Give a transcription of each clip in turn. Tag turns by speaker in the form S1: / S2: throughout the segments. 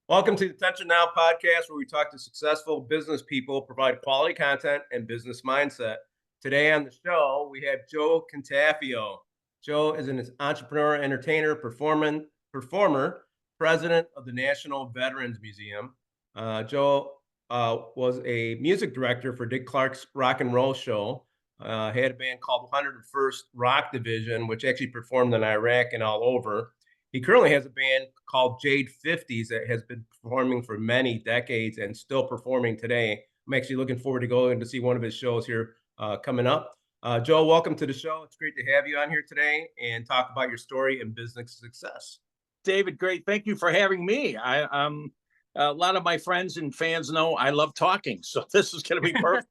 S1: Welcome to the Attention Now podcast, where we talk to successful business people, provide quality content and business mindset. Today on the show, we have Joe Cantafio. Joe is an entrepreneur, entertainer, performer, president of the National Veterans Museum. Joe was a music director for Dick Clark's rock and roll show. Had a band called 101st Rock Division, which actually performed in Iraq and all over. He currently has a band called Jade 50s that has been performing for many decades and still performing today. I'm actually looking forward to going to see one of his shows here coming up. Joe, welcome to the show. It's great to have you on here today and talk about your story and business success.
S2: David, great. Thank you for having me. A lot of my friends and fans know I love talking, so this is going to be perfect.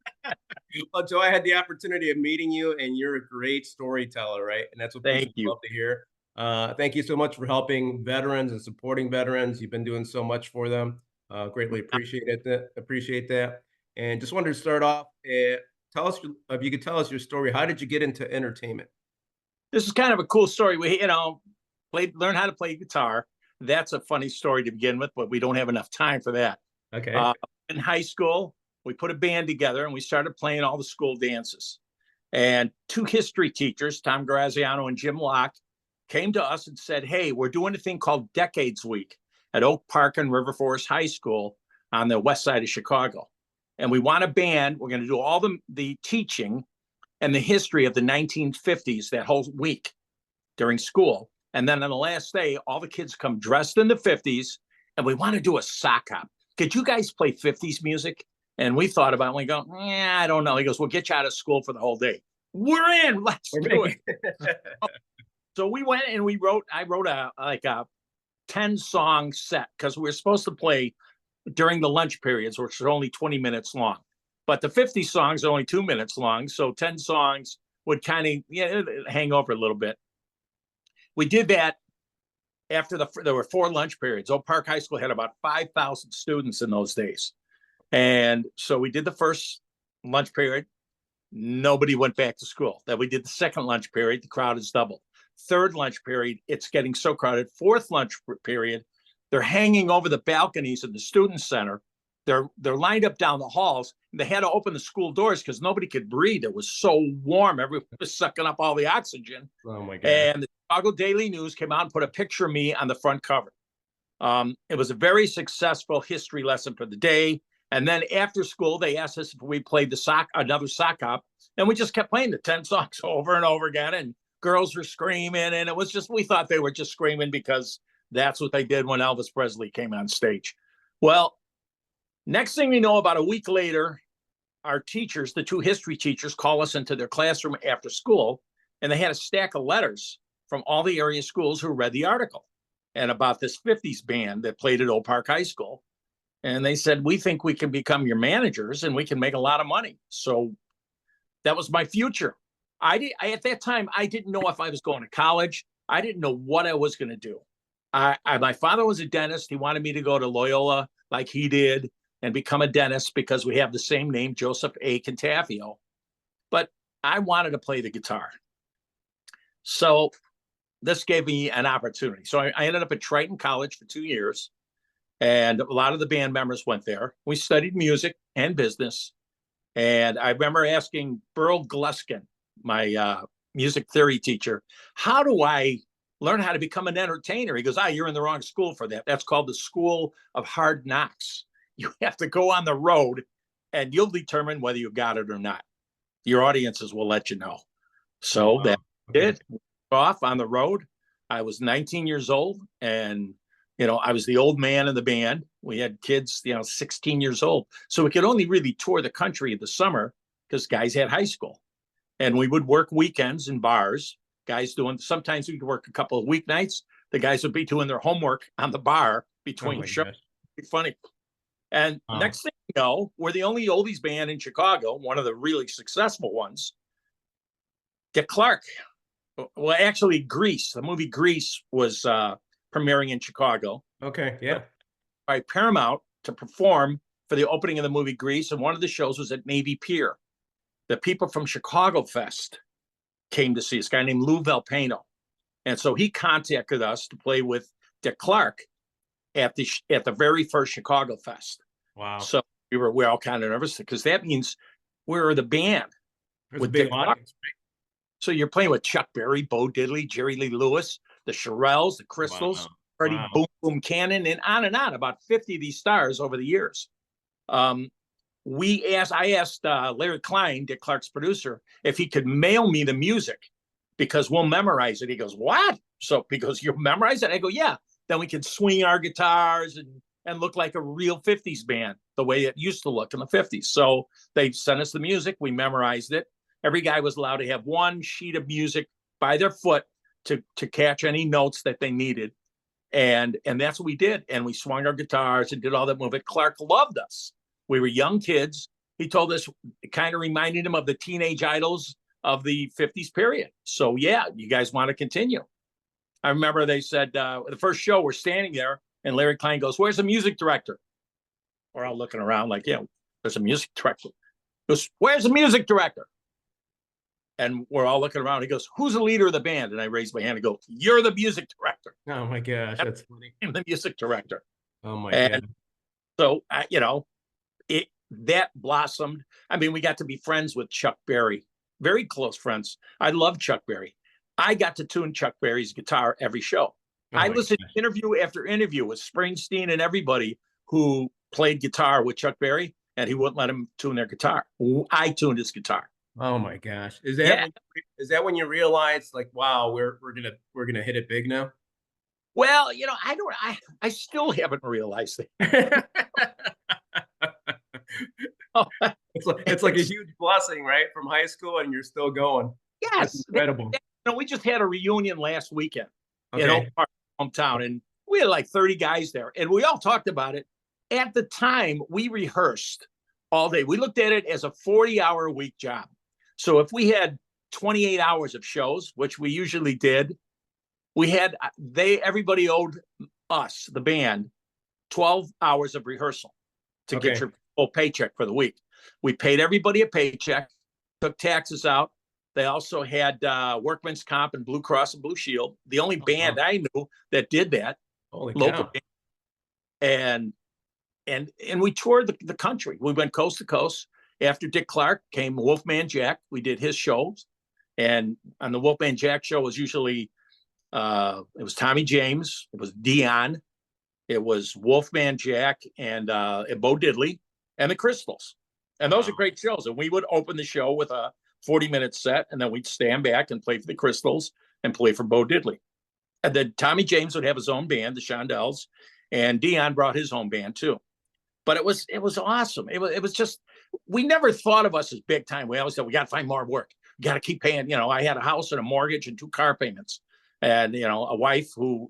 S1: Well, Joe, I had the opportunity of meeting you, and you're a great storyteller, right? And that's what
S2: Thank
S1: people
S2: you.
S1: love to hear. Thank you so much for helping veterans and supporting veterans. You've been doing so much for them. Greatly appreciate it. Appreciate that. And just wanted to start off. Tell us if you could tell us your story. How did you get into entertainment?
S2: This is kind of a cool story. Learn how to play guitar. That's a funny story to begin with, but we don't have enough time for that.
S1: Okay.
S2: In high school, we put a band together and we started playing all the school dances. And two history teachers, Tom Graziano and Jim Locke, came to us and said, "Hey, we're doing a thing called Decades Week at Oak Park and River Forest High School on the west side of Chicago. And we want a band. We're going to do all the teaching and the history of the 1950s that whole week during school. And then on the last day, all the kids come dressed in the 50s, and we want to do a sock hop. Could you guys play 50s music?" And we thought about it, and we go, "Yeah, I don't know." He goes, "We'll get you out of school for the whole day." We're in. Let's do it. So we went and I wrote a 10-song set because we were supposed to play during the lunch periods, which are only 20 minutes long. But the 50 songs are only 2 minutes long. So 10 songs would kind of hang over a little bit. We did that after there were 4 lunch periods. Oak Park High School had about 5,000 students in those days. And so we did the first lunch period. Nobody went back to school. Then we did the second lunch period. The crowd is doubled. Third lunch period, it's getting so crowded. Fourth lunch period, they're hanging over the balconies of the student center. They're lined up down the halls. They had to open the school doors because nobody could breathe. It was so warm. Everyone was sucking up all the oxygen.
S1: Oh my God.
S2: And the Chicago Daily News came out and put a picture of me on the front cover. It was a very successful history lesson for the day. And then after school, they asked us if we played another sock hop. And we just kept playing the 10 songs over and over again. And girls were screaming. And it was just, we thought they were just screaming because that's what they did when Elvis Presley came on stage. Well, next thing we know, about a week later, our teachers, the two history teachers, call us into their classroom after school. And they had a stack of letters from all the area schools who read the article and about this 50s band that played at Oak Park High School. And they said, "We think we can become your managers and we can make a lot of money." So that was my future. At that time, I didn't know if I was going to college. I didn't know what I was going to do. My father was a dentist. He wanted me to go to Loyola like he did and become a dentist because we have the same name, Joseph A. Cantafio. But I wanted to play the guitar. So this gave me an opportunity. So I ended up at Triton College for 2 years. And a lot of the band members went there. We studied music and business. And I remember asking Burl Gluskin, my music theory teacher, "How do I learn how to become an entertainer?" He goes, "You're in the wrong school for that. That's called the School of Hard Knocks. You have to go on the road and you'll determine whether you got it or not. Your audiences will let you know." So that did off on the road. I was 19 years old and I was the old man in the band. We had kids, 16 years old. So we could only really tour the country in the summer because guys had high school. And we would work weekends in bars. Sometimes we could work a couple of weeknights. The guys would be doing their homework on the bar between shows. It'd be funny. And next thing you know, we're the only oldies band in Chicago, one of the really successful ones. Dick Clark. Well, actually, Grease. The movie Grease was premiering in Chicago.
S1: Okay, yeah.
S2: By Paramount to perform for the opening of the movie Grease, and one of the shows was at Navy Pier. The people from Chicago Fest came to see us, a guy named Lou Valpano. And so he contacted us to play with Dick Clark. at the very first Chicago Fest.
S1: Wow.
S2: So we're all kind of nervous because that means we're the band
S1: There's a
S2: with
S1: big
S2: Dick Clark.
S1: audience,
S2: So you're playing with Chuck Berry, Bo Diddley, Jerry Lee Lewis, the Shirelles, the
S1: right?
S2: Crystals,
S1: Wow.
S2: Freddie
S1: Wow.
S2: Boom Boom Cannon, and on, about 50 of these stars over the years. I asked Larry Klein, Dick Clark's producer, if he could mail me the music because we'll memorize it. He goes, what? So because you memorize it? I go, yeah. Then we can swing our guitars and look like a real 50s band, the way it used to look in the 50s. So they sent us the music. We memorized it. Every guy was allowed to have one sheet of music by their foot to catch any notes that they needed. And that's what we did. And we swung our guitars and did all that movement. Clark loved us. We were young kids. He told us, it kind of reminded him of the teenage idols of the 50s period. So yeah, you guys want to continue. I remember they said, the first show, we're standing there and Larry Klein goes, where's the music director? We're all looking around like, yeah, there's a music director. He goes, where's the music director? And we're all looking around. He goes, who's the leader of the band? And I raised my hand and go, you're the music director.
S1: Oh my gosh, that's funny.
S2: I'm the music director.
S1: Oh my
S2: and
S1: god.
S2: So, that blossomed. I mean, we got to be friends with Chuck Berry, very close friends. I love Chuck Berry. I got to tune Chuck Berry's guitar every show.
S1: Oh
S2: I
S1: my
S2: listened
S1: gosh.
S2: to interview after interview with Springsteen and everybody who played guitar with Chuck Berry, and he wouldn't let him tune their guitar. I tuned his guitar.
S1: Oh my gosh.
S2: Yeah.
S1: Is that when you realize like, wow, we're gonna hit it big now?
S2: Well, I still haven't realized it.
S1: It's like a huge blessing, right? From high school and you're still going. That's
S2: Yes.
S1: incredible.
S2: We just had a reunion last weekend in
S1: Okay.
S2: Oak Park, hometown, and we had like 30 guys there, and we all talked about it. At the time, we rehearsed all day. We looked at it as a 40-hour a week job. So if we had 28 hours of shows, which we usually did, everybody owed us, the band, 12 hours of rehearsal to get your full paycheck for the week. We paid everybody a paycheck, took taxes out. They also had Workman's Comp and Blue Cross and Blue Shield. The only band I knew that did that.
S1: Holy
S2: local
S1: cow.
S2: band. And we toured the country. We went coast to coast. After Dick Clark came Wolfman Jack. We did his shows. And on the Wolfman Jack show was usually, it was Tommy James. It was Dion. It was Wolfman Jack and Bo Diddley and the Crystals. And those are great shows. And we would open the show with a 40-minute set, and then we'd stand back and play for the Crystals and play for Bo Diddley. And then Tommy James would have his own band, the Shondells, and Dion brought his own band too. But it was awesome. It was just, we never thought of us as big time. We always said, we got to find more work. We got to keep paying. I had a house and a mortgage and 2 car payments, and a wife who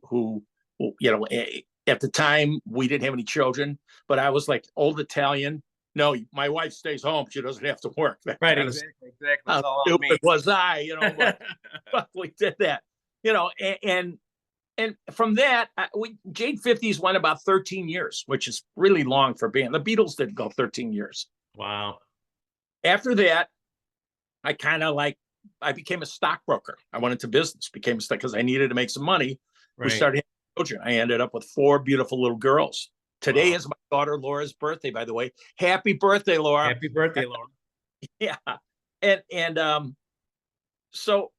S2: at the time we didn't have any children, but I was like old Italian. No, my wife stays home. She doesn't have to work.
S1: Right, exactly.
S2: How stupid was I? But we did that. And from that, Jade 50s went about 13 years, which is really long for a band. The Beatles didn't go 13 years.
S1: Wow.
S2: After that, I became a stockbroker. I went into business, because I needed to make some money.
S1: Right.
S2: We started having children. I ended up with 4 beautiful little girls. Today is my daughter Laura's birthday, by the way. Happy birthday, Laura.
S1: Happy birthday, Laura.
S2: Yeah. And so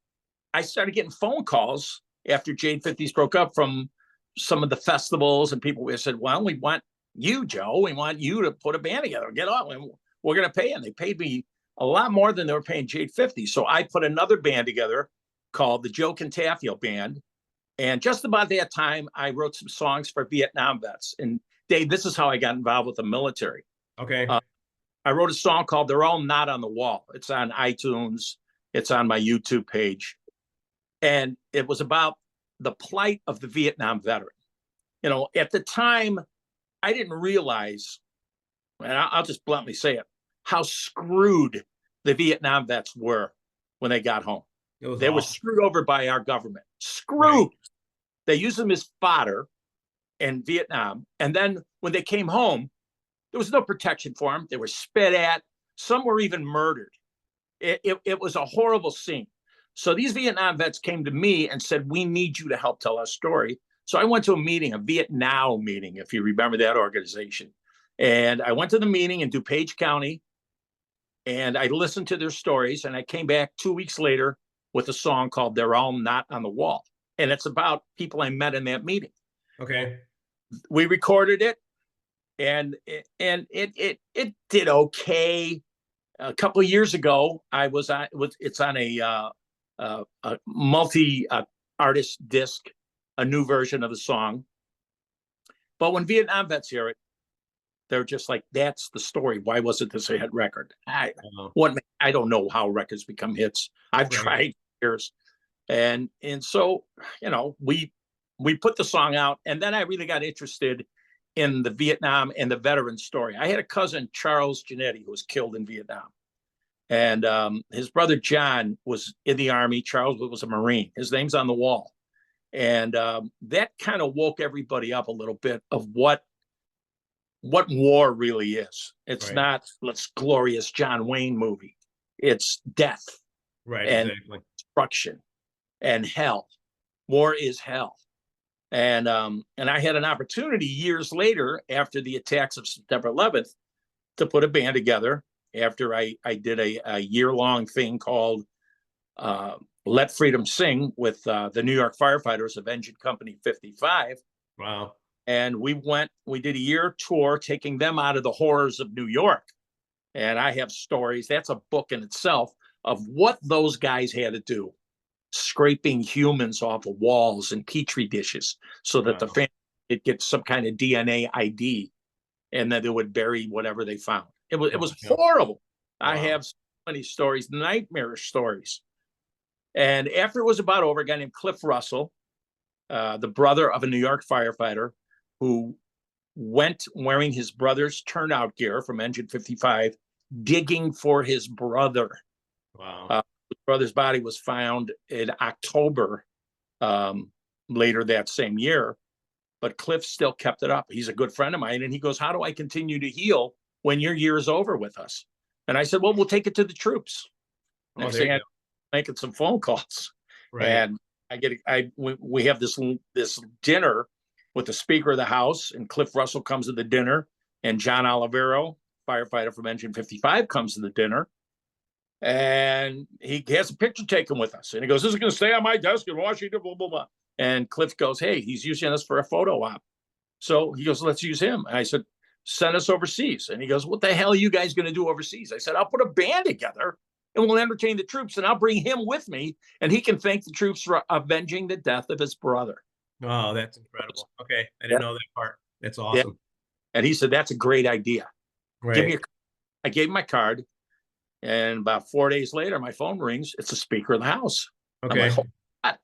S2: I started getting phone calls after Jade 50s broke up from some of the festivals, and people said, well, we want you, Joe. We want you to put a band together. Get on. We're going to pay. And they paid me a lot more than they were paying Jade 50. So I put another band together called the Joe Cantafio Band. And just about that time, I wrote some songs for Vietnam vets. And Dave, this is how I got involved with the military.
S1: Okay.
S2: I wrote a song called They're All Not on the Wall. It's on iTunes. It's on my YouTube page. And it was about the plight of the Vietnam veteran. At the time, I didn't realize, and I'll just bluntly say it, how screwed the Vietnam vets were when they got home. They were screwed over by our government. Screwed. Right. They used them as fodder in Vietnam. And then when they came home, there was no protection for them. They were spit at. Some were even murdered. It was a horrible scene. So these Vietnam vets came to me and said, we need you to help tell our story. So I went to a meeting, a Vietnam meeting, if you remember that organization. And I went to the meeting in DuPage County, and I listened to their stories. And I came back 2 weeks later with a song called "They're All Not on the Wall," and it's about people I met in that meeting.
S1: Okay.
S2: We recorded it, and it did okay. A couple of years ago, it's on a multi artist disc, a new version of the song. But when Vietnam vets hear it, they're just like, "That's the story. Why wasn't this a hit record?" I don't know how records become hits. I've tried years, and so we put the song out, and then I really got interested in the Vietnam and the veteran story. I had a cousin, Charles Janetti, who was killed in Vietnam. And his brother John was in the Army. Charles was a Marine. His name's on the wall. And that kind of woke everybody up a little bit of what war really is. It's not let's glorious John Wayne movie. It's death, and
S1: exactly.
S2: destruction and hell. War is hell. And I had an opportunity years later, after the attacks of September 11th, to put a band together. After I did a year-long thing called Let Freedom Sing with the New York firefighters of Engine Company 55.
S1: Wow.
S2: And we did a year tour taking them out of the horrors of New York. And I have stories. That's a book in itself of what those guys had to do, scraping humans off of walls and petri dishes so that the family could get some kind of DNA ID, and then they would bury whatever they found. It was horrible. Wow. I have so many stories, nightmarish stories. And after it was about over, a guy named Cliff Russell, the brother of a New York firefighter, who went wearing his brother's turnout gear from Engine 55, digging for his brother.
S1: Wow.
S2: His brother's body was found in October later that same year, but Cliff still kept it up. He's a good friend of mine, and he goes, "How do I continue to heal when your year is over with us?" And I said, "Well, we'll take it to the troops." Next thing I'm making some phone calls, and we have this dinner with the Speaker of the House, and Cliff Russell comes to the dinner, and John Olivero, firefighter from Engine 55, comes to the dinner, and he has a picture taken with us, and he goes, "This is going to stay on my desk in Washington, blah blah blah." And Cliff goes, "Hey, he's using us for a photo op." So he goes, "Let's use him." And I said, "Send us overseas." And he goes, "What the hell are you guys going to do overseas?" I said, "I'll put a band together and we'll entertain the troops, and I'll bring him with me, and he can thank the troops for avenging the death of his brother."
S1: Oh, that's incredible. Okay. I didn't know that part. That's awesome.
S2: Yeah. And he said, "That's a great idea.
S1: Right.
S2: I gave him my card, and about 4 days later, my phone rings. It's the Speaker of the House.
S1: Okay.
S2: I'm like, "Oh, God."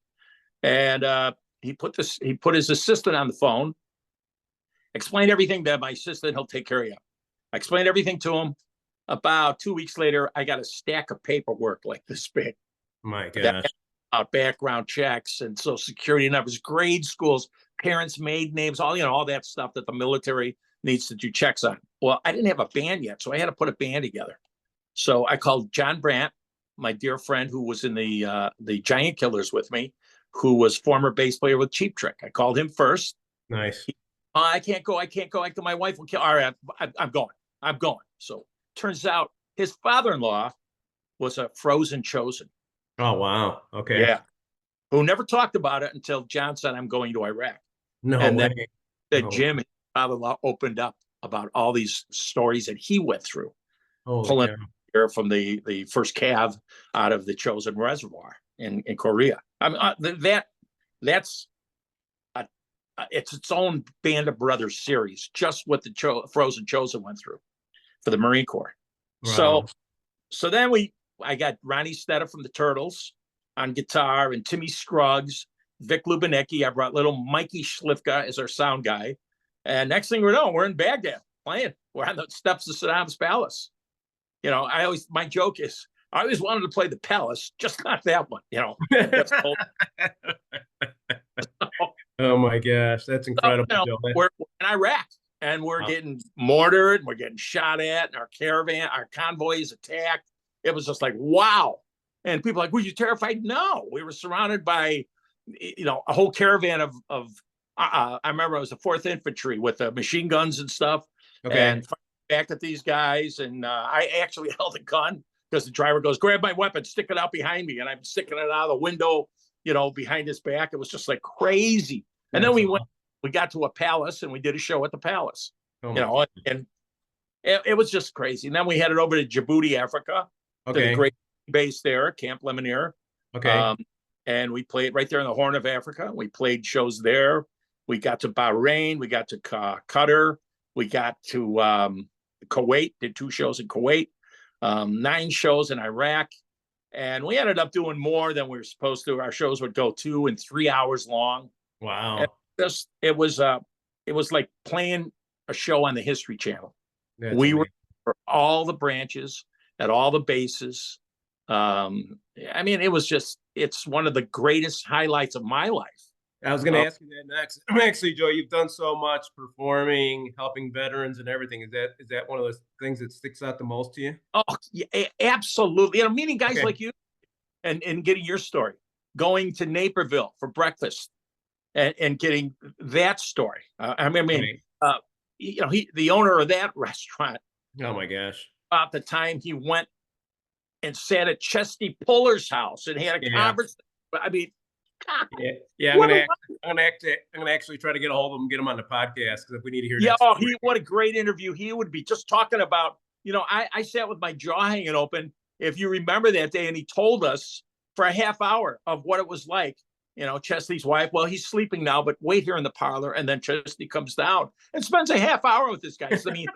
S2: And he put his assistant on the phone, explained everything to my assistant. He'll take care of you. I explained everything to him. About 2 weeks later, I got a stack of paperwork like this big.
S1: My gosh.
S2: About background checks and Social Security numbers, grade schools, parents' maiden names, all that stuff that the military needs to do checks on. Well, I didn't have a band yet, so I had to put a band together. So I called John Brandt, my dear friend who was in the Giant Killers with me, who was former bass player with Cheap Trick. I called him first.
S1: Nice.
S2: I can't go. My wife will kill. All right, I'm going. So turns out his father-in-law was a Frozen Chosen.
S1: Oh, wow. Okay.
S2: Yeah. Who never talked about it until John said, "I'm going to Iraq."
S1: No
S2: and
S1: way.
S2: then Jim, his father-in-law, opened up about all these stories that he went through. Pulling air from the first cav out of the Chosen Reservoir in Korea. I mean, that's it's its own Band of Brothers series, just what the Frozen Chosen went through for the Marine Corps. Wow. So then I got Ronnie Stetta from the Turtles on guitar, and Timmy Scruggs, Vic Lubinecki. I brought little Mikey Schlifka as our sound guy. And next thing we know, we're in Baghdad playing. We're on the steps of Saddam's palace. My joke is, I always wanted to play the Palace, just not that one. That's cool.
S1: Oh my gosh, that's incredible.
S2: We're in Iraq, and we're getting mortared, and we're getting shot at, and our convoy is attacked. It was just like, wow. And people are like, "Were you terrified?" No, we were surrounded by, a whole caravan of I remember I was the 4th Infantry with the machine guns and stuff,
S1: Okay.
S2: and back at these guys. And I actually held a gun because the driver goes, "Grab my weapon, stick it out behind me," and I'm sticking it out of the window, behind his back. It was just like crazy. And then
S1: That's
S2: we got to a palace and we did a show at the palace,
S1: oh my God.
S2: and it was just crazy. And then we headed over to Djibouti, Africa, to the
S1: Okay.
S2: great base there, Camp Lemonnier.
S1: Okay.
S2: And we played right there in the Horn of Africa. We played shows there. We got to Bahrain. We got to Qatar. We got to Kuwait, did 2 shows in Kuwait, 9 shows in Iraq. And we ended up doing more than we were supposed to. Our shows would go 2 and 3 hours long.
S1: Wow.
S2: It was like playing a show on the History Channel.
S1: That's
S2: we
S1: amazing.
S2: were for all the branches at all the bases. I mean, it's one of the greatest highlights of my life.
S1: I was going to ask you that next. Actually, Joe, you've done so much performing, helping veterans and everything. Is that one of those things that sticks out the most to you?
S2: Oh, yeah, absolutely. Meeting guys
S1: Okay.
S2: like you and getting your story, going to Naperville for breakfast and getting that story.
S1: Right.
S2: The owner of that restaurant,
S1: Oh my gosh.
S2: about the time he went and sat at Chesty Puller's house and had a conversation. I mean,
S1: yeah. I'm gonna actually try to get a hold of him, get him on the podcast because if we need to hear.
S2: Yeah, what a great interview he would be, just talking about. I sat with my jaw hanging open, if you remember that day, and he told us for a half hour of what it was like. Chesty's wife, well, he's sleeping now, but wait here in the parlor. And then Chesty comes down and spends a half hour with this guy. So, I mean,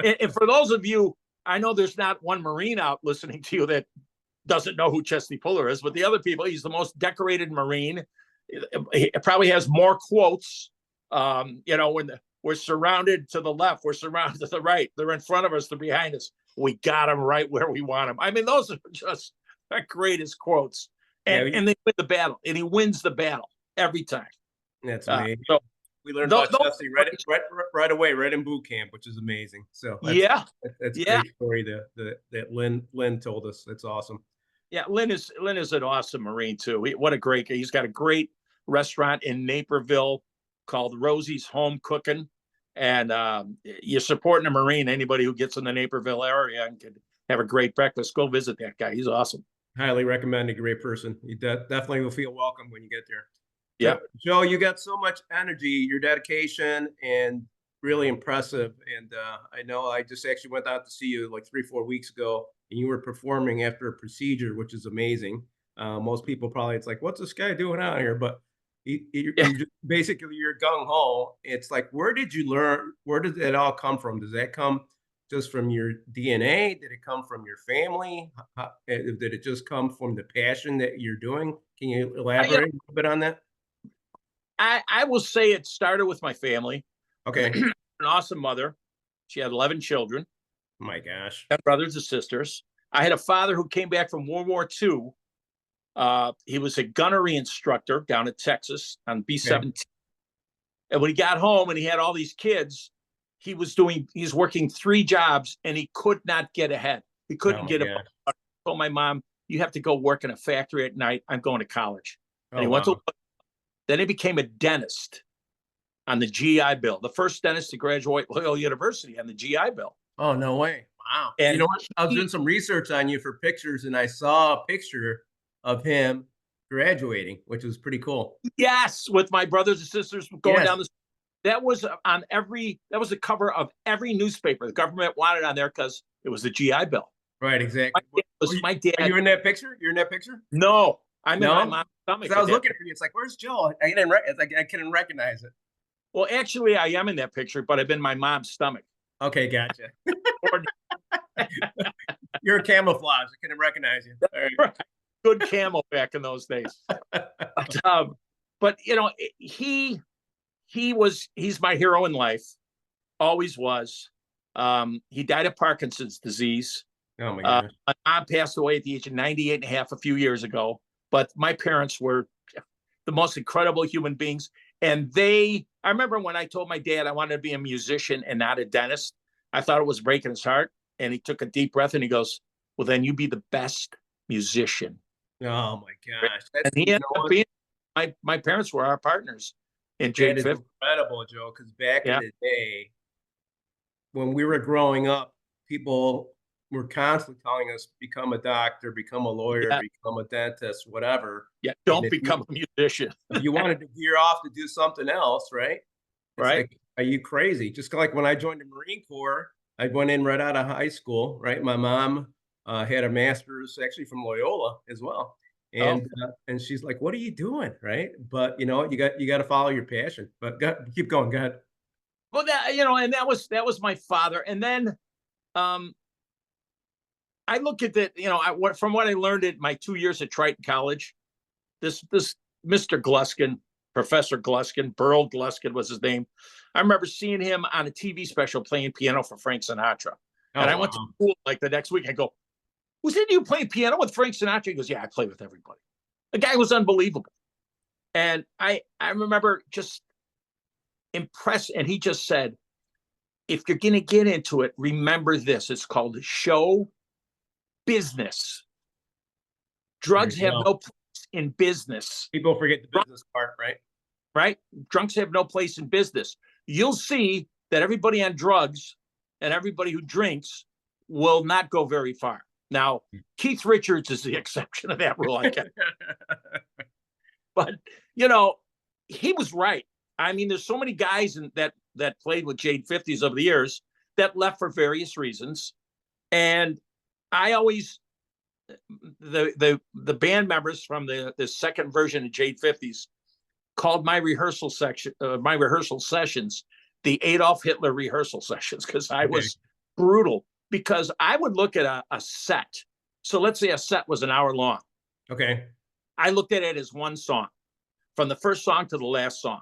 S2: and for those of you, I know there's not one Marine out listening to you that doesn't know who Chesty Puller is, but the other people, he's the most decorated Marine. He probably has more quotes. When we're surrounded to the left, we're surrounded to the right. They're in front of us, they're behind us. We got them right where we want them. I mean, those are just the greatest quotes. And they win the battle, and he wins the battle every time.
S1: That's amazing.
S2: So
S1: we learned about Chesty right away, right in boot camp, which is amazing. So that's a great story that Lynn told us. That's awesome.
S2: Yeah, Lynn is an awesome Marine too. He's got a great restaurant in Naperville called Rosie's Home Cooking, and you're supporting a Marine. Anybody who gets in the Naperville area and can have a great breakfast, go visit that guy. He's awesome.
S1: Highly recommend. A great person. You definitely will feel welcome when you get there.
S2: Yeah,
S1: Joe, you got so much energy, your dedication, and really impressive. And I know I just actually went out to see you like 3-4 weeks ago, and you were performing after a procedure, which is amazing. Most people probably, it's like, what's this guy doing out here? But you're basically, you're gung ho. It's like, where did you learn? Where did it all come from? Does that come just from your DNA? Did it come from your family? Did it just come from the passion that you're doing? Can you elaborate a little bit on that?
S2: I will say it started with my family.
S1: Okay.
S2: An awesome mother. She had 11 children.
S1: Oh my gosh.
S2: 10 brothers and sisters. I had a father who came back from World War II. He was a gunnery instructor down in Texas on B-17. Okay. And when he got home and he had all these kids, he's working 3 jobs and he could not get ahead. He couldn't get ahead. I told my mom, you have to go work in a factory at night. I'm going to college. And he went to, then he became a dentist on the GI Bill, the first dentist to graduate Loyola University on the GI Bill.
S1: Oh, no way. Wow. And you know what? I was doing some research on you for pictures, and I saw a picture of him graduating, which was pretty cool.
S2: Yes, with my brothers and sisters going down the. That was the cover of every newspaper. The government wanted on there because it was the GI Bill.
S1: Right, exactly.
S2: My dad.
S1: Are you in that picture? You're in that picture?
S2: No, I'm in my mom's stomach.
S1: I was looking for you. It's like, where's Joe? I couldn't recognize it.
S2: Well, actually, I am in that picture, but I'm in my mom's stomach.
S1: Okay, gotcha. You're a camouflage. I couldn't recognize you. All right.
S2: Good camo back in those days. But he's my hero in life. Always was. He died of Parkinson's disease.
S1: Oh my gosh.
S2: My mom passed away at the age of 98 and a half a few years ago. But my parents were the most incredible human beings. And I remember when I told my dad I wanted to be a musician and not a dentist, I thought it was breaking his heart. And he took a deep breath and he goes, well, then you be the best musician.
S1: Oh my gosh.
S2: And he ended up being, my parents were our partners in
S1: That
S2: Jade
S1: is
S2: 50.
S1: incredible, Joe, because back in
S2: Yeah,
S1: the day, when we were growing up, people were constantly telling us, become a doctor, become a lawyer,
S2: yeah,
S1: become a dentist, whatever.
S2: yeah.
S1: And
S2: Don't become a musician,
S1: if you wanted to gear off to do something else, right? It's
S2: right?
S1: like, are you crazy? Just like when I joined the Marine Corps, I went in right out of high school, right? My mom had a master's actually from Loyola as well.
S2: Oh,
S1: And she's like, what are you doing? Right. But you know, you got to follow your passion, but keep going. Go ahead.
S2: well, and that was my father. And then I look at that, from what I learned at my 2 years at Triton College, this Mr. Gluskin, Professor Gluskin, Burl Gluskin was his name. I remember seeing him on a TV special playing piano for Frank Sinatra. And
S1: Oh,
S2: I went to
S1: wow.
S2: school like the next week. I go, was it you playing piano with Frank Sinatra? He goes, yeah, I play with everybody. The guy was unbelievable. And I remember just impressed. And he just said, if you're going to get into it, remember this. It's called show business.
S1: There
S2: Drugs
S1: you
S2: have
S1: go.
S2: no place in business,
S1: People forget the business part, right?
S2: right? Drunks have no place in business. You'll see that everybody on drugs and everybody who drinks will not go very far. Now, Keith Richards is the exception to that rule, I guess. But, you know, he was right. I mean, there's so many guys that played with Jade 50s over the years that left for various reasons. And I always the band members from the second version of Jade 50s called my rehearsal sessions the Adolf Hitler rehearsal sessions because I
S1: Okay.
S2: was brutal because I would look at a set. So let's say a set was an hour long.
S1: Okay.
S2: I looked at it as one song from the first song to the last song.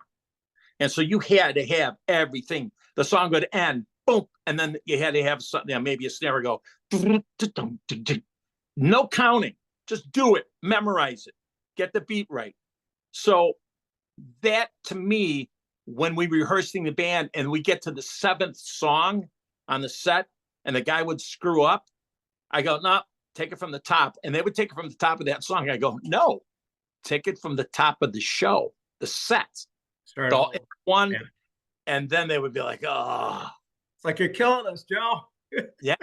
S2: And so you had to have everything. The song would end, boom, and then you had to have something, maybe a snare go, no counting. Just do it, memorize it, get the beat right. So that to me, when we rehearsing the band and we get to the seventh song on the set and the guy would screw up, I go, no, take it from the top. And they would take it from the top of that song. I go, no, take it from the top of the show, the set.
S1: Start
S2: The one,
S1: yeah.
S2: and then they would be like, oh.
S1: It's like you're killing us, Joe.
S2: Yeah.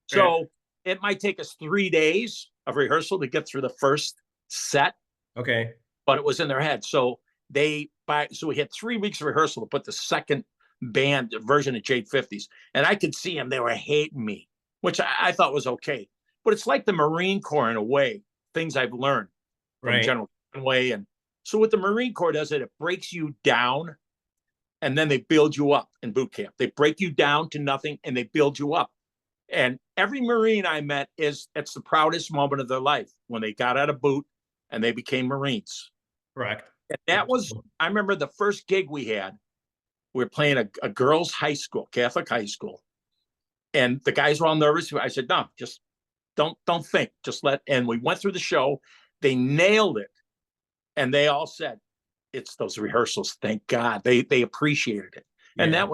S2: So it might take us 3 days of rehearsal to get through the first set.
S1: Okay.
S2: But it was in their head. So we had 3 weeks of rehearsal to put the second band version of Jade 50s. And I could see them, they were hating me, which I thought was okay. But it's like the Marine Corps in a way, things I've learned from General Conway. And so what the Marine Corps does, it breaks you down and then they build you up in boot camp. They break you down to nothing and they build you up. And every Marine I met it's the proudest moment of their life when they got out of boot and they became Marines.
S1: Correct.
S2: And that was, I remember the first gig we had, we were playing a girls' high school, Catholic high school. And the guys were all nervous. I said, no, just don't think, just and we went through the show. They nailed it. And they all said, it's those rehearsals. Thank God. They appreciated it. And
S1: Yeah.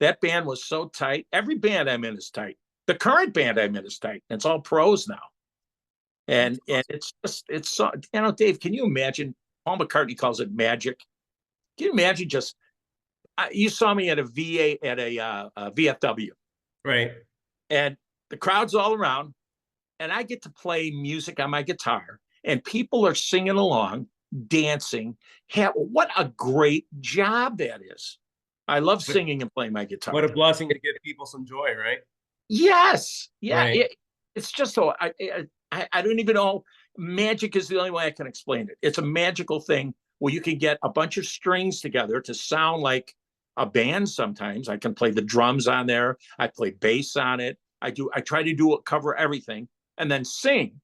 S2: that band was so tight. Every band I'm in is tight. The current band I'm in is tight. It's all pros now. And it's so, Dave, can you imagine? Paul McCartney calls it magic. Can you imagine just, you saw me at a VFW.
S1: Right.
S2: And the crowd's all around and I get to play music on my guitar and people are singing along, dancing. What a great job that is. I love singing and playing my guitar.
S1: What a blessing to give people some joy, right?
S2: Yes. Yeah.
S1: Right.
S2: It's just so, I don't even know. Magic is the only way I can explain it. It's a magical thing where you can get a bunch of strings together to sound like a band. Sometimes I can play the drums on there. I play bass on it. I try to cover everything and then sing.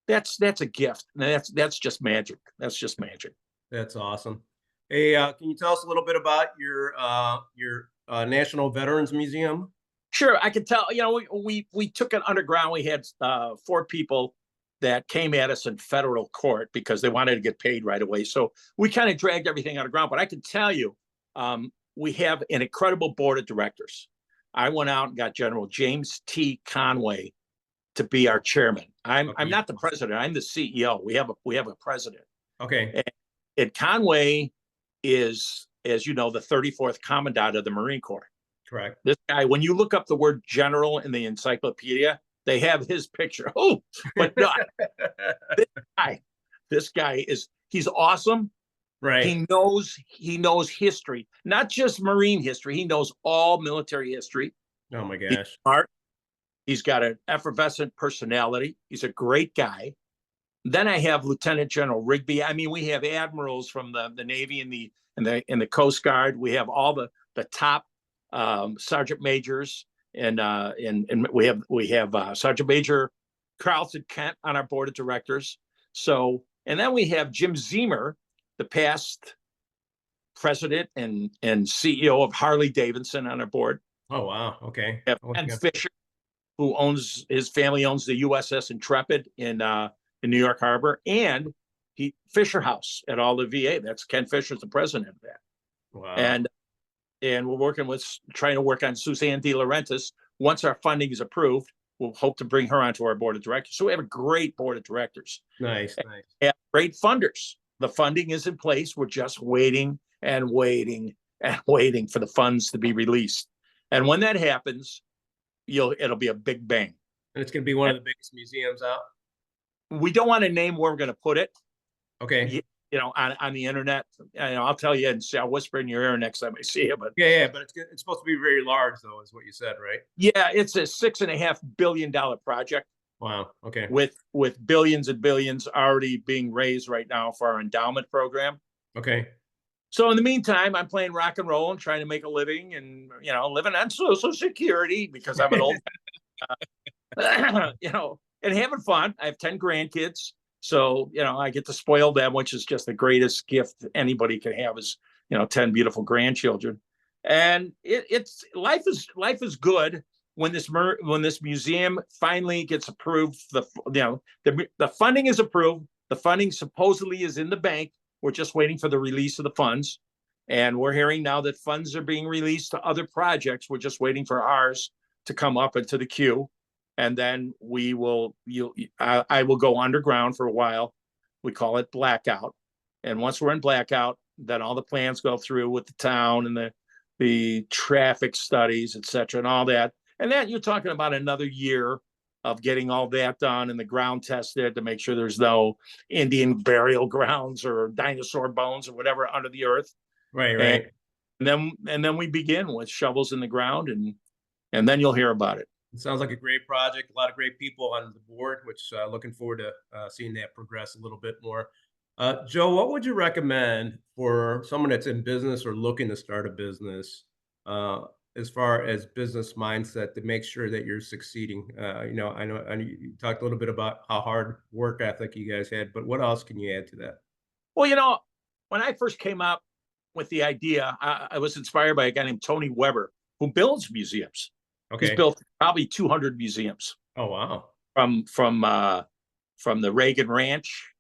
S2: That's a gift. That's just magic. That's just magic.
S1: That's awesome. Hey, can you tell us a little bit about your National Veterans Museum?
S2: Sure, I can tell. We took it underground. We had 4 people that came at us in federal court because they wanted to get paid right away. So we kind of dragged everything underground. But I can tell you, we have an incredible board of directors. I went out and got General James T. Conway to be our chairman. I'm not the president. I'm the CEO. We have a president.
S1: Okay.
S2: And Conway is, as you know, the 34th Commandant of the Marine Corps.
S1: Correct.
S2: This guy, when you look up the word general in the encyclopedia, they have his picture. Oh, but no, guy, this guy he's awesome.
S1: Right.
S2: He knows history, not just Marine history. He knows all military history.
S1: Oh my
S2: He's
S1: gosh.
S2: smart. He's got an effervescent personality. He's a great guy. Then I have Lieutenant General Rigby. I mean, we have admirals from the Navy and the Coast Guard. We have all the top sergeant majors, and we have Sergeant Major Carlton Kent on our board of directors. So, and then we have Jim Zemer, the past president and CEO of Harley Davidson, on our board.
S1: Oh wow. Okay.
S2: We have Ken Fisher, who his family owns the USS Intrepid in New York Harbor, and Fisher House at all the VA. That's Ken Fisher's the president of that.
S1: Wow.
S2: And we're trying to work on Suzanne De Laurentiis. Once our funding is approved, we'll hope to bring her onto our board of directors. So we have a great board of directors.
S1: Nice, nice.
S2: And great funders. The funding is in place. We're just waiting and waiting and waiting for the funds to be released. And when that happens, it'll be a big bang.
S1: And it's going to be one of the biggest museums out.
S2: We don't want to name where we're going to put it.
S1: Okay.
S2: On the internet. I'll tell you and I'll whisper in your ear next time I see it. But
S1: yeah, but it's supposed to be very large, though, is what you said, right?
S2: Yeah, it's a $6.5 billion project.
S1: Wow. Okay.
S2: With billions and billions already being raised right now for our endowment program.
S1: Okay.
S2: So in the meantime, I'm playing rock and roll and trying to make a living, and living on Social Security because I'm an old, and having fun. I have 10 grandkids, so I get to spoil them, which is just the greatest gift anybody can have is 10 beautiful grandchildren. And it's life is good when this museum finally gets approved. The funding is approved. The funding supposedly is in the bank. We're just waiting for the release of the funds. And we're hearing now that funds are being released to other projects. We're just waiting for ours to come up into the queue. And then I will go underground for a while. We call it blackout. And once we're in blackout, then all the plans go through with the town and the traffic studies, et cetera, and all that. And then you're talking about another year of getting all that done and the ground tested to make sure there's no Indian burial grounds or dinosaur bones or whatever under the earth.
S1: Right.
S2: And then we begin with shovels in the ground, and then you'll hear about it.
S1: It sounds like a great project. A lot of great people on the board, which looking forward to seeing that progress a little bit more. Joe, what would you recommend for someone that's in business or looking to start a business as far as business mindset to make sure that you're succeeding? I know you talked a little bit about how hard work ethic you guys had, but what else can you add to that?
S2: Well, when I first came up with the idea, I was inspired by a guy named Tony Weber, who builds museums.
S1: Okay.
S2: He's built probably 200 museums.
S1: Oh, wow.
S2: From the Reagan Ranch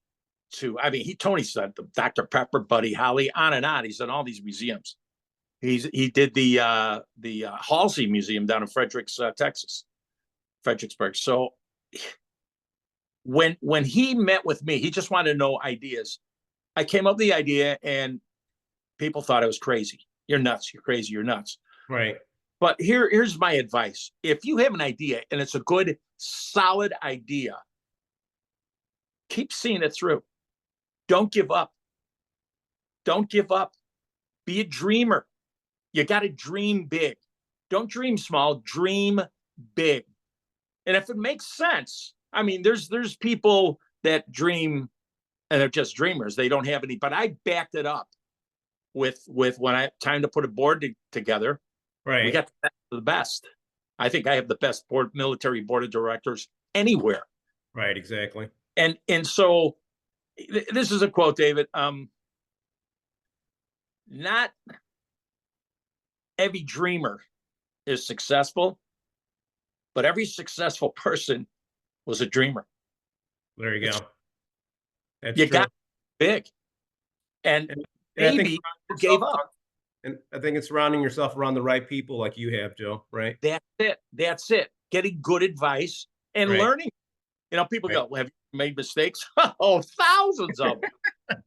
S2: to, Tony's done the Dr. Pepper, Buddy Holly, on and on. He's done all these museums. He did the Halsey Museum down in Fredericksburg. So when he met with me, he just wanted to know ideas. I came up with the idea, and people thought I was crazy. You're nuts. You're crazy. You're nuts.
S1: Right.
S2: But here's my advice. If you have an idea and it's a good, solid idea, keep seeing it through. Don't give up. Don't give up. Be a dreamer. You got to dream big. Don't dream small, dream big. And if it makes sense, there's people that dream and they're just dreamers. They don't have any, but I backed it up with when time to put a board together.
S1: Right.
S2: We got the best. I think I have the best military board of directors anywhere.
S1: Right, exactly.
S2: And so this is a quote, David. Not every dreamer is successful, but every successful person was a dreamer.
S1: There you go. That's
S2: you
S1: true.
S2: got big. And maybe you gave up.
S1: And I think it's surrounding yourself around the right people like you have, Joe, right?
S2: That's it. Getting good advice and learning. People go, well, have you made mistakes? Oh, thousands of them.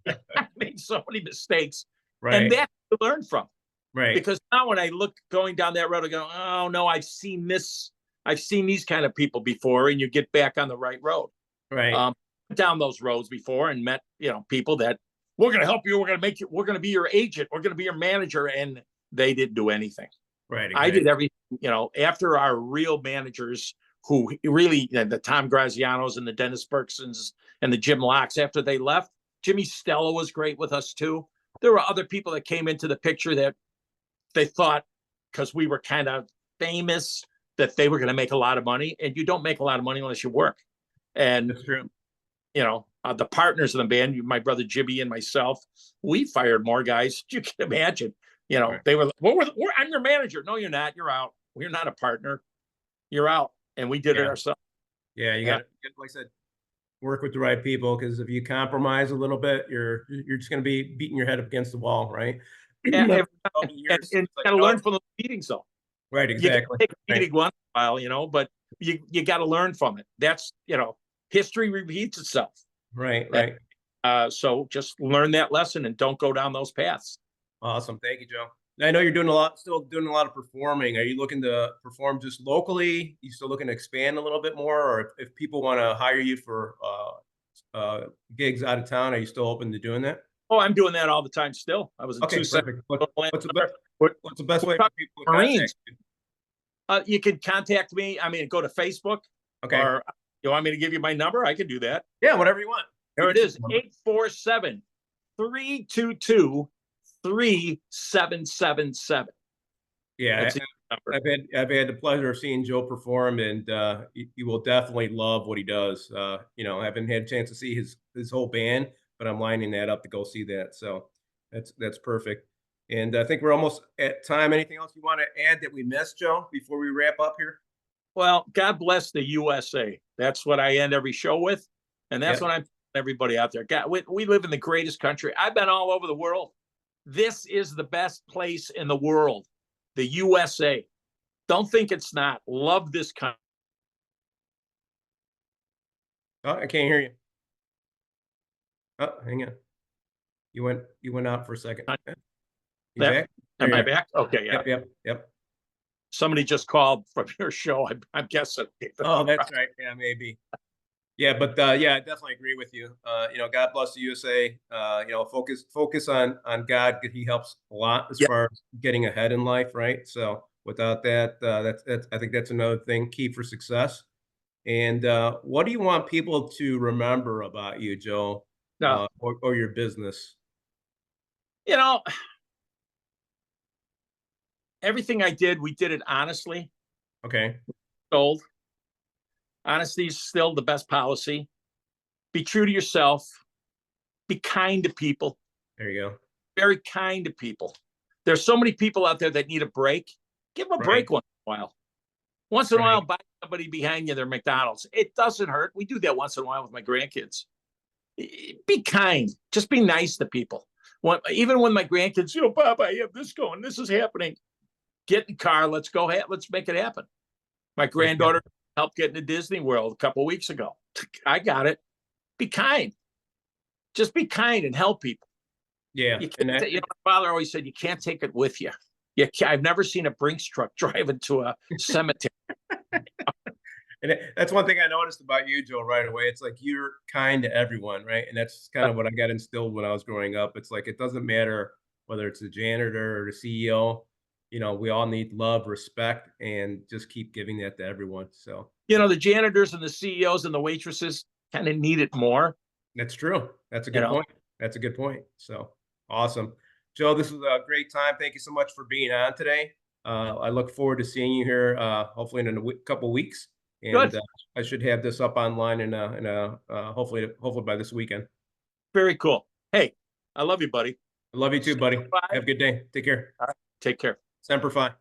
S2: I made so many mistakes, and
S1: Right.
S2: that to learn from.
S1: Right.
S2: Because now when I look going down that road, I go, oh no, I've seen this. I've seen these kind of people before, and you get back on the right road.
S1: Right.
S2: Down those roads before and met, people that we're going to help you. We're going to make you. We're going to be your agent. We're going to be your manager, and they didn't do anything.
S1: Right.
S2: I
S1: Exactly.
S2: did everything. After our real managers, who really the Tom Grazianos and the Dennis Bergsons and the Jim Locks, after they left, Jimmy Stella was great with us too. There were other people that came into the picture that they thought, because we were kind of famous, that they were going to make a lot of money, and you don't make a lot of money unless you work. And
S1: That's true.
S2: the partners in the band, my brother Jimmy and myself, we fired more guys. You can imagine.
S1: Right.
S2: They were, I'm your manager. No, you're not. You're out. We're not a partner. You're out. And we did it ourselves.
S1: Yeah, you got to, like I said, work with the right people, because if you compromise a little bit, you're just going to be beating your head up against the wall, right?
S2: And
S1: Years,
S2: you
S1: it's like,
S2: got to learn from those meetings, though.
S1: Right,
S2: You got
S1: exactly.
S2: to take a meeting once in a while, but you got to learn from it. That's, history repeats itself.
S1: Right, right.
S2: So just learn that lesson and don't go down those paths.
S1: Awesome. Thank you, Joe. I know you're still doing a lot of performing. Are you looking to perform just locally? You still looking to expand a little bit more? Or if people want to hire you for gigs out of town, are you still open to doing that?
S2: Oh, I'm doing that all the time still. I was in
S1: Okay, perfect. What's the best way for people to
S2: Marines.
S1: contact you?
S2: You can contact me. I mean, go to Facebook.
S1: Okay.
S2: Or you want me to give you my number? I can do that.
S1: Yeah, whatever you want.
S2: There it is, 847-322-3777.
S1: Yeah, I've had the pleasure of seeing Joe perform, and you will definitely love what he does. I haven't had a chance to see his whole band, but I'm lining that up to go see that. So that's perfect. And I think we're almost at time. Anything else you want to add that we missed, Joe, before we wrap up here?
S2: Well, God bless the USA. That's what I end every show with, and that's what I'm everybody out there. God, we live in the greatest country. I've been all over the world. This is the best place in the world, the USA. Don't think it's not. Love this country.
S1: Oh, I can't hear you. Oh, hang on. You went out for a second. You back?
S2: Am I back? Okay, yeah.
S1: Yep.
S2: Somebody just called from your show. I'm guessing.
S1: Oh, that's right. Yeah, maybe. Yeah, but yeah, I definitely agree with you. God bless the USA. Focus on God. He helps a lot as far as getting ahead in life, right? So without that, that's I think that's another thing key for success. And what do you want people to remember about you, Joe, or your business?
S2: Everything I did, we did it honestly.
S1: Okay.
S2: Sold. Honesty is still the best policy. Be true to yourself. Be kind to people.
S1: There you go.
S2: Very kind to people. There's so many people out there that need a break. Give them a break once in a while. Once in a while, buy somebody behind you their McDonald's. It doesn't hurt. We do that once in a while with my grandkids. Be kind. Just be nice to people. Even when my grandkids, Bob, I have this going. This is happening. Get in the car. Let's go. Let's make it happen. My granddaughter helped get into Disney World a couple of weeks ago. I got it. Be kind. Just be kind and help people.
S1: Yeah.
S2: My father always said, you can't take it with you. I've never seen a Brinks truck drive into a cemetery.
S1: And that's one thing I noticed about you, Joe, right away. It's like you're kind to everyone, right? And that's kind of what I got instilled when I was growing up. It's like it doesn't matter whether it's the janitor or the CEO. We all need love, respect, and just keep giving that to everyone. So
S2: the janitors and the CEOs and the waitresses kind of need it more.
S1: That's true. That's a good point. That's a good point. So awesome. Joe, this was a great time. Thank you so much for being on today. I look forward to seeing you here, hopefully in a couple of weeks. And I should have this up online and hopefully by this weekend.
S2: Very cool. Hey, I love you, buddy.
S1: I love you too, buddy. Have a good day. Take care.
S2: All right. Take care.
S1: Semper Fi.